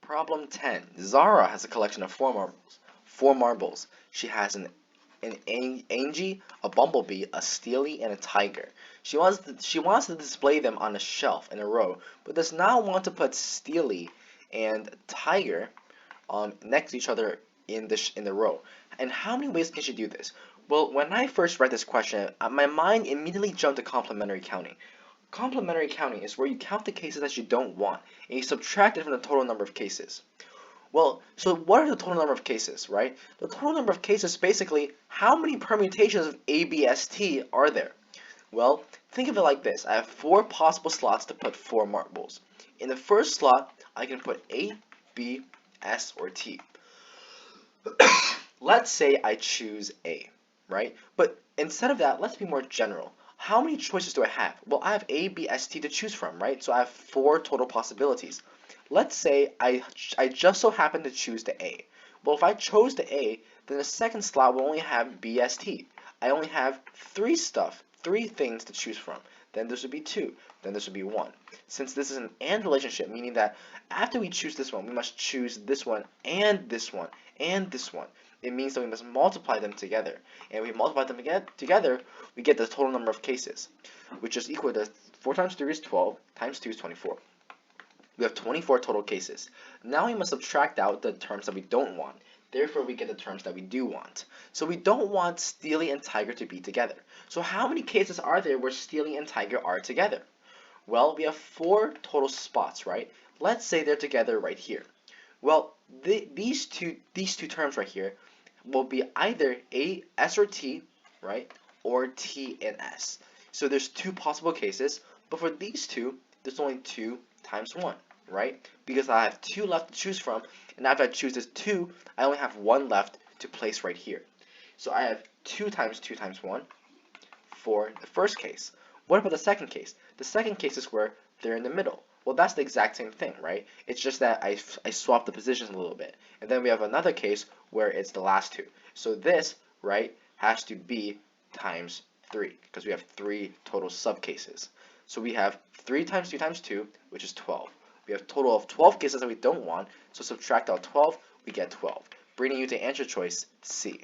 Problem 10. Zara has a collection of four marbles. Four marbles. She has an Angie, a bumblebee, a steely, and a tiger. She wants to display them on a shelf in a row, but does not want to put steely and tiger next to each other in the row. And how many ways can she do this? Well, when I first read this question, my mind immediately jumped to complementary counting. Complementary counting is where you count the cases that you don't want, and you subtract it from the total number of cases. Well, so what are the total number of cases, right? The total number of cases is basically how many permutations of A, B, S, T are there? Well, think of it like this. I have four possible slots to put four marbles. In the first slot, I can put A, B, S, or T. Let's say I choose A, right? But instead of that, let's be more general. How many choices do I have? Well, I have A, B, S, T to choose from, right? So I have four total possibilities. Let's say I just so happen to choose the A. Well, if I chose the A, then the second slot will only have B, S, T. I only have three things to choose from. Then this would be two. Then this would be one. Since this is an AND relationship, meaning that after we choose this one, we must choose this one and this one and this one. It means that we must multiply them together. And if we multiply them together, we get the total number of cases, which is equal to 4 times 3 is 12, times 2 is 24. We have 24 total cases. Now we must subtract out the terms that we don't want. Therefore, we get the terms that we do want. So we don't want Steely and Tiger to be together. So how many cases are there where Steely and Tiger are together? Well, we have 4 total spots, right? Let's say they're together right here. Well, these two terms right here will be either A, S, or T, right? Or T and S. So there's 2 possible cases, but for these two, there's only 2 times 1, right? Because I have 2 left to choose from, and after I choose this 2, I only have 1 left to place right here. So I have 2 times 2 times 1 for the first case. What about the second case? The second case is where they're in the middle. Well, that's the exact same thing, right? It's just that I swapped the positions a little bit. And then we have another case where it's the last 2. So this, right, has to be times 3, because we have 3 total subcases. So we have 3 times 2 times 2, which is 12. We have a total of 12 cases that we don't want, so subtract out 12, we get 12, bringing you to answer choice C.